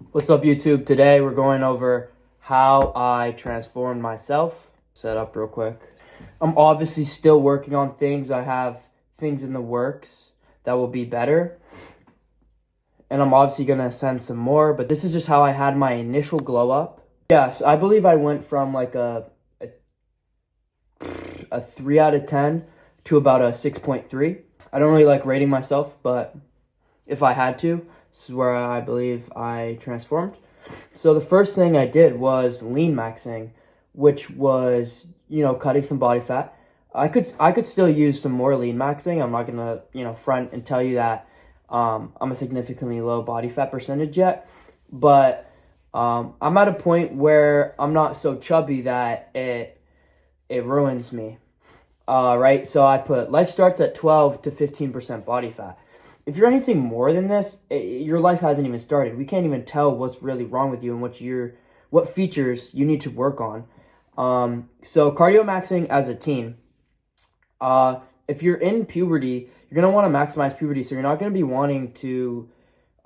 What's up, YouTube? Today we're going over how I transformed myself. Set up real quick. I'm obviously still working on things. I have things in the works that will be better. And I'm obviously going to send some more, but this is just how I had my initial glow up. Yes, I believe I went from like a 3 out of 10 to about a 6.3. I don't really like rating myself, but if I had to, this is where I believe I transformed. So the first thing I did was lean maxing, which was, cutting some body fat. I could still use some more lean maxing. I'm not gonna, front and tell you that I'm a significantly low body fat percentage yet, but I'm at a point where I'm not so chubby that it ruins me. Right? So I put life starts at 12 to 15% body fat. If you're anything more than this, your life hasn't even started. We can't even tell what's really wrong with you and what features you need to work on. So cardio maxing as a teen. If you're in puberty, you're going to want to maximize puberty. So you're not going to be wanting to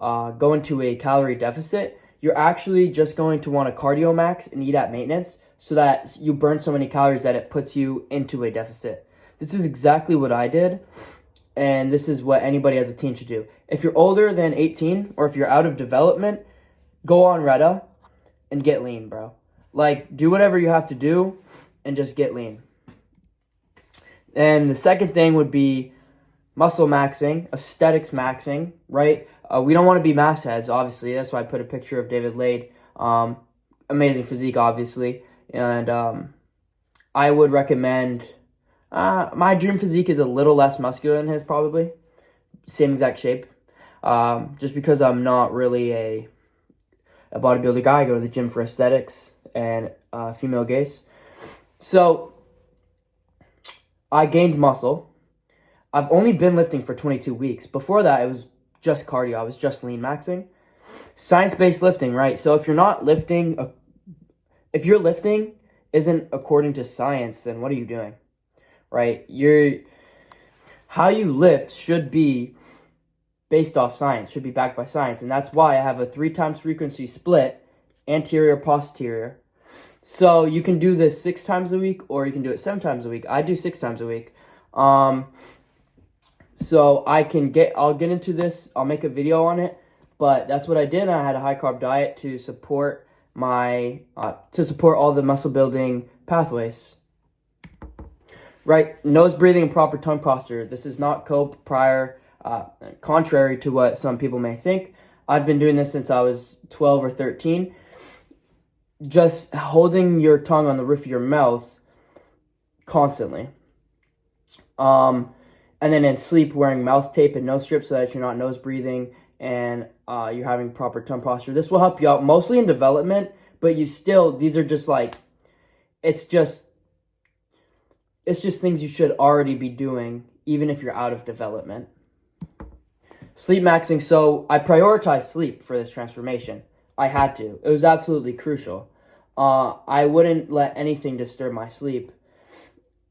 go into a calorie deficit. You're actually just going to want to cardio max and eat at maintenance so that you burn so many calories that it puts you into a deficit. This is exactly what I did. And this is what anybody as a teen should do. If you're older than 18 or if you're out of development, go on Retta and get lean, bro. Like, do whatever you have to do and just get lean. And the second thing would be muscle maxing, aesthetics maxing, right? We don't want to be mass heads, obviously. That's why I put a picture of David Lade. Amazing physique, obviously. And I would recommend... my dream physique is a little less muscular than his, probably. Same exact shape. Just because I'm not really a bodybuilder guy. I go to the gym for aesthetics and female gaze. So, I gained muscle. I've only been lifting for 22 weeks. Before that, it was just cardio. I was just lean maxing. Science-based lifting, right? So, if you're not lifting... if your lifting isn't according to science, then what are you doing? Right? How you lift should be based off science, should be backed by science. And that's why I have a 3 times frequency split, anterior, posterior. So you can do this 6 times a week or you can do it 7 times a week. I do 6 times a week. So I'll get into this. I'll make a video on it, but that's what I did. I had a high carb diet to support all the muscle building pathways. Right, nose breathing and proper tongue posture. This is not contrary to what some people may think. I've been doing this since I was 12 or 13. Just holding your tongue on the roof of your mouth constantly. And then in sleep, wearing mouth tape and nose strips so that you're not nose breathing and you're having proper tongue posture. This will help you out mostly in development, but these are just like, it's just things you should already be doing, even if you're out of development. Sleep maxing. So I prioritized sleep for this transformation. I had to. It was absolutely crucial. I wouldn't let anything disturb my sleep.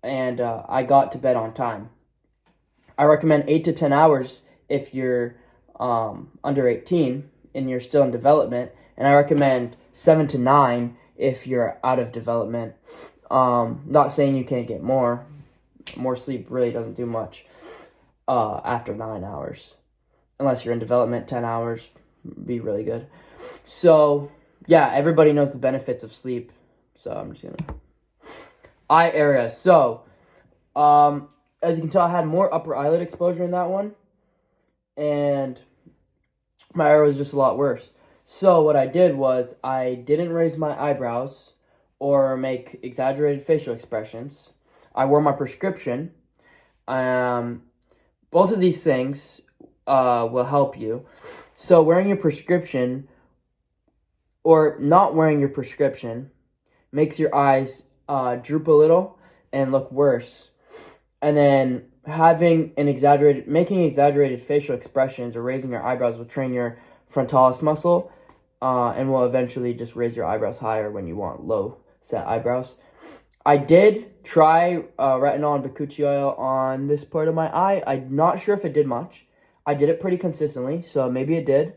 And I got to bed on time. I recommend 8 to 10 hours if you're under 18 and you're still in development. And I recommend 7 to 9 if you're out of development. Not saying you can't get more. More sleep really doesn't do much after 9 hours. Unless you're in development, 10 hours would be really good. So, yeah, everybody knows the benefits of sleep. So, I'm just going to... Eye area. So, as you can tell, I had more upper eyelid exposure in that one. And my area was just a lot worse. So, what I did was I didn't raise my eyebrows or make exaggerated facial expressions. I wore my prescription. Both of these things will help you. So wearing your prescription or not wearing your prescription makes your eyes droop a little and look worse. And then making exaggerated facial expressions or raising your eyebrows will train your frontalis muscle and will eventually just raise your eyebrows higher when you want low set eyebrows. I did try retinol and bakuchi oil on this part of my eye. I'm not sure if it did much. I did it pretty consistently, so maybe it did.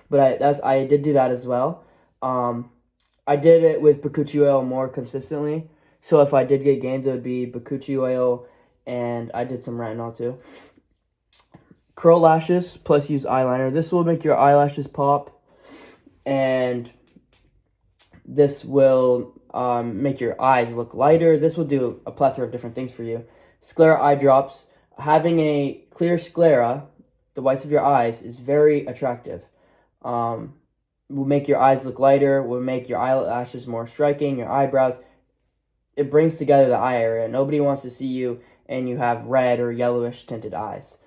But I did do that as well. I did it with Bakuchi oil more consistently. So if I did get gains, it would be Bakuchi oil, and I did some retinol too. Curl lashes plus use eyeliner. This will make your eyelashes pop, and this will make your eyes look lighter. This will do a plethora of different things for you. Sclera eye drops. Having a clear sclera, the whites of your eyes, is very attractive. Will make your eyes look lighter, will make your eyelashes more striking, your eyebrows. It brings together the eye area. Nobody wants to see you and you have red or yellowish tinted eyes.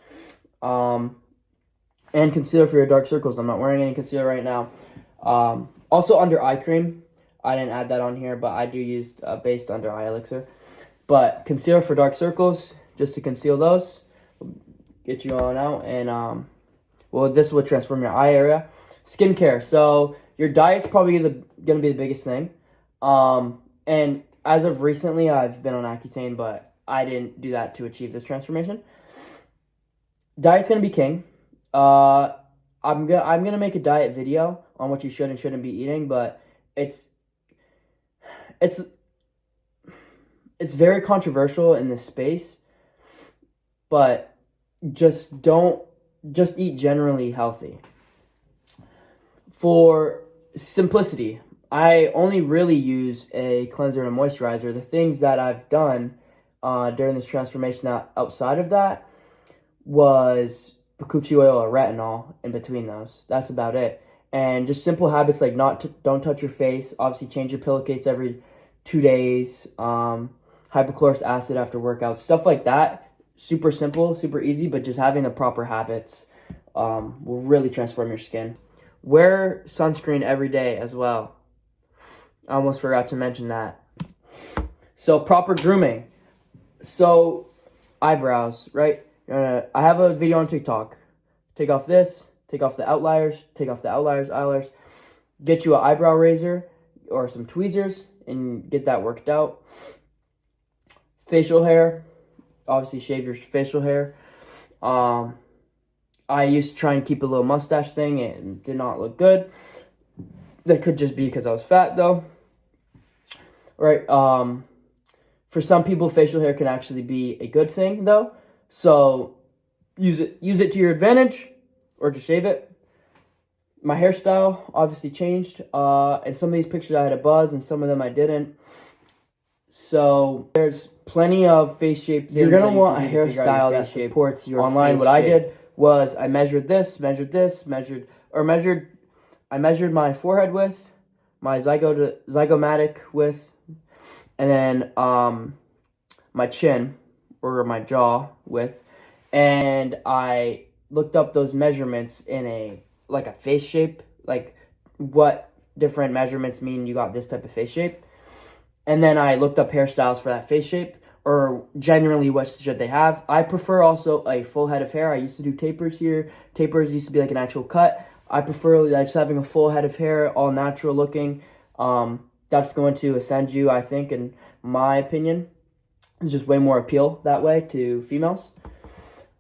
And concealer for your dark circles. I'm not wearing any concealer right now. Also under eye cream. I didn't add that on here, but I do use based under eye elixir. But concealer for dark circles, just to conceal those. Get you on out. And, this will transform your eye area. Skincare. So your diet's probably going to be the biggest thing. And as of recently, I've been on Accutane, but I didn't do that to achieve this transformation. Diet's going to be king. I'm gonna make a diet video on what you should and shouldn't be eating, but it's very controversial in this space. But just eat generally healthy. For simplicity, I only really use a cleanser and a moisturizer. The things that I've done during this transformation outside of that was Bakuchi oil or retinol in between those. That's about it. And just simple habits like don't touch your face. Obviously, change your pillowcase every 2 days. Hypochlorous acid after workouts. Stuff like that. Super simple, super easy, but just having the proper habits will really transform your skin. Wear sunscreen every day as well. I almost forgot to mention that. So proper grooming. So eyebrows, right? I have a video on TikTok. Take off this, take off the outliers, eyeliders. Get you an eyebrow razor or some tweezers and get that worked out. Facial hair. Obviously shave your facial hair. I used to try and keep a little mustache thing. It did not look good. That could just be because I was fat though. Right. For some people, facial hair can actually be a good thing though. So use it to your advantage, or just shave it. My hairstyle obviously changed. In some of these pictures I had a buzz, and some of them I didn't. So there's plenty of face shape. You're gonna want a hairstyle that supports your online. What I did was I measured I measured my forehead width, my zygomatic width, and then my chin or my jaw width, and I looked up those measurements in a face shape, like what different measurements mean you got this type of face shape. And then I looked up hairstyles for that face shape, or generally what should they have. I prefer also a full head of hair. I used to do tapers here. Tapers used to be like an actual cut. I prefer just having a full head of hair, all natural looking. That's going to ascend you, I think, in my opinion. It's just way more appeal that way to females.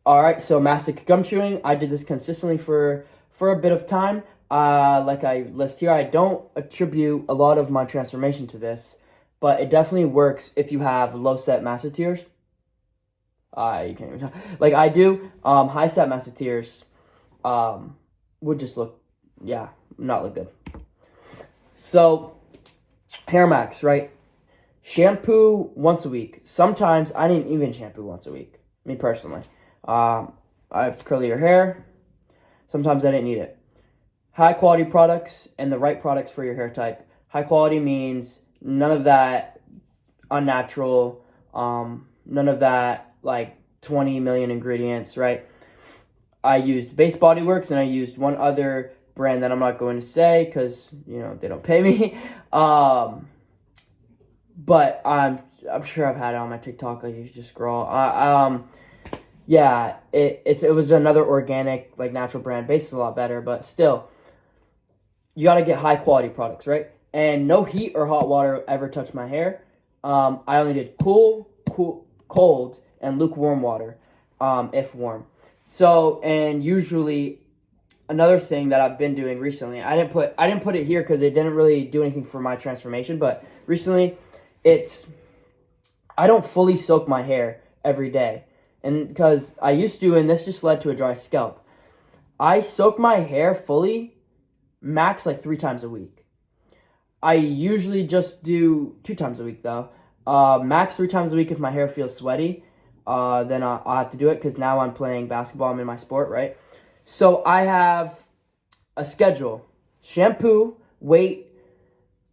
All right, so Mastic gum chewing. I did this consistently for a bit of time. Like I list here, I don't attribute a lot of my transformation to this, but it definitely works if you have low set masseteers. You can't even tell. Like I do. High set masseteers would just not look good. So hair max, right? Shampoo once a week. Sometimes I didn't even shampoo once a week. Me personally. I have curlier hair. Sometimes I didn't need it. High quality products and the right products for your hair type. High quality means none of that unnatural, none of that like 20 million ingredients, right? I used Base Body Works and I used one other brand that I'm not going to say because, they don't pay me. But I'm sure I've had it on my TikTok. Like you just scroll. It was another organic, like natural brand. Base is a lot better, but still, you got to get high quality products, right? And no heat or hot water ever touched my hair. I only did cool, cold, and lukewarm water, if warm. So, and usually another thing that I've been doing recently. I didn't put it here because it didn't really do anything for my transformation. But recently, I don't fully soak my hair every day, and because I used to, and this just led to a dry scalp. I soak my hair fully, max like 3 times a week. I usually just do 2 times a week though. Max 3 times a week if my hair feels sweaty. Then I'll have to do it because now I'm playing basketball. I'm in my sport, right? So I have a schedule. Shampoo, wait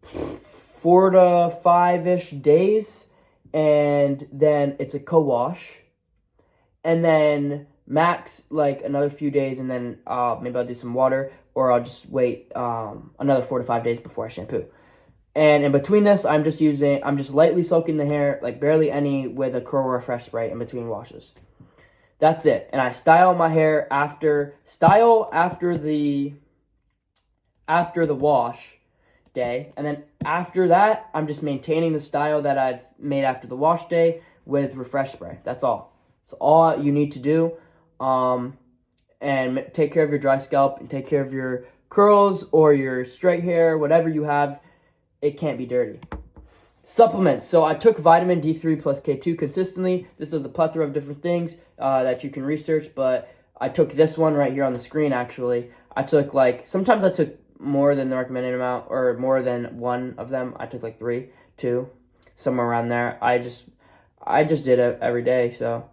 4 to 5-ish days, and then it's a co-wash. And then max like another few days, and then maybe I'll do some water, or I'll just wait another 4 to 5 days before I shampoo. And in between this, I'm just lightly soaking the hair, like barely any, with a curl refresh spray in between washes. That's it. And I style my hair after the wash day. And then after that, I'm just maintaining the style that I've made after the wash day with refresh spray. That's all. That's all you need to do. And take care of your dry scalp and take care of your curls or your straight hair, whatever you have. It can't be dirty. Supplements. So I took vitamin D3 plus K2 consistently. This is a plethora of different things that you can research, but I took this one right here on the screen, actually. Sometimes I took more than the recommended amount, or more than one of them. I took like 3, 2, somewhere around there. I just did it every day. So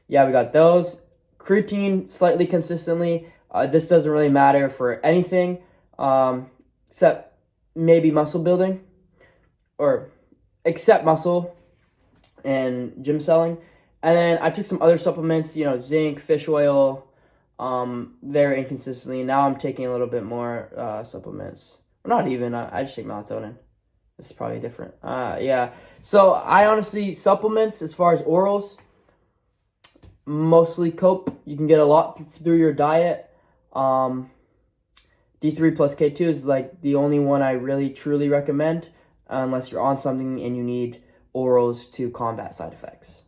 yeah, we got those. Creatine slightly consistently. This doesn't really matter for anything except maybe muscle building, or except muscle and gym selling. And then I took some other supplements, zinc, fish oil, very inconsistently. Now I'm taking a little bit more supplements. Well, not even, I just take melatonin. This is probably different. Yeah. So I honestly, supplements as far as orals, mostly cope. You can get a lot through your diet. D3 plus K2 is like the only one I really truly recommend, unless you're on something and you need orals to combat side effects.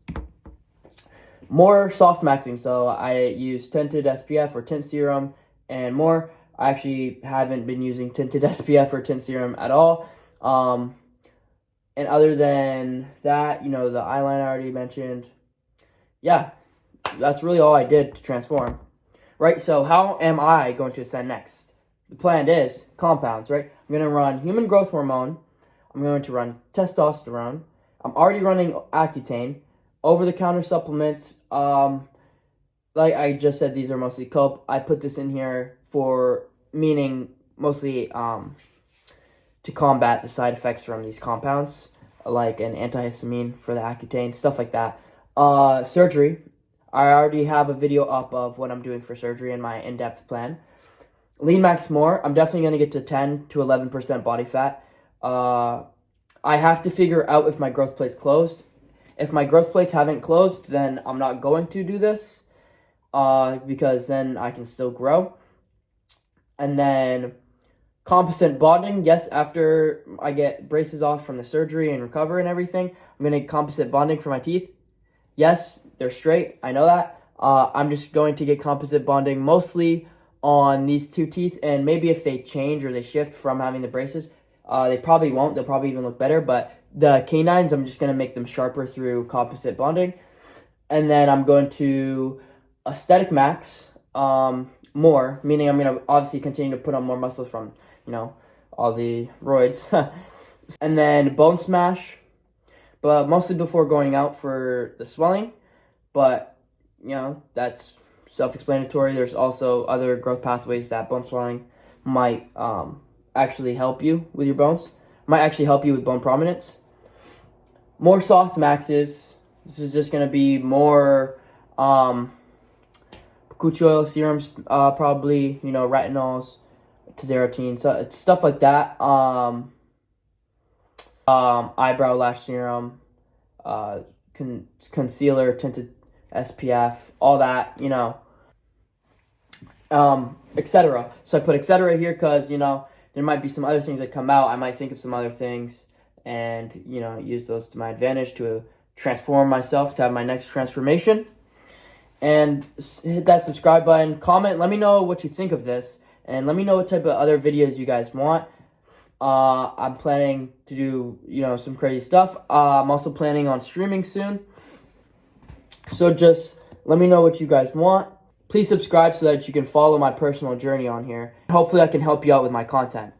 More soft maxing. So I use tinted SPF or tint serum and more. I actually haven't been using tinted SPF or tint serum at all. And other than that, the eyeliner I already mentioned. Yeah, that's really all I did to transform. Right, so how am I going to ascend next? The plan is compounds, right? I'm going to run human growth hormone. I'm going to run testosterone. I'm already running Accutane. Over-the-counter supplements, like I just said, these are mostly cope. I put this in here meaning mostly to combat the side effects from these compounds, like an antihistamine for the Accutane, stuff like that. Surgery. I already have a video up of what I'm doing for surgery and my in-depth plan. Lean max more. I'm definitely going to get to 10 to 11% body fat. I have to figure out if my growth plate's closed. If my growth plates haven't closed, then I'm not going to do this because then I can still grow. And then composite bonding. Yes, after I get braces off from the surgery and recover and everything, I'm going to get composite bonding for my teeth. Yes, they're straight. I know that. I'm just going to get composite bonding mostly on these 2 teeth, and maybe if they change or they shift from having the braces, they probably won't. They'll probably even look better, but the canines, I'm just going to make them sharper through composite bonding. And then I'm going to aesthetic max more, meaning I'm going to obviously continue to put on more muscle from, all the roids. And then bone smash, but mostly before going out for the swelling. But, that's self-explanatory. There's also other growth pathways that bone swelling might actually help you with your bones. Might actually help you with bone prominence. More soft maxes. This is just going to be more Kuchi oil serums, probably, retinols, tazarotene, so stuff like that. Eyebrow lash serum, concealer, tinted SPF, all that, etc. So I put etc. here because, there might be some other things that come out. I might think of some other things and, use those to my advantage to transform myself, to have my next transformation. And hit that subscribe button. Comment. Let me know what you think of this. And let me know what type of other videos you guys want. I'm planning to do, some crazy stuff. I'm also planning on streaming soon. So just let me know what you guys want. Please subscribe so that you can follow my personal journey on here. Hopefully I can help you out with my content.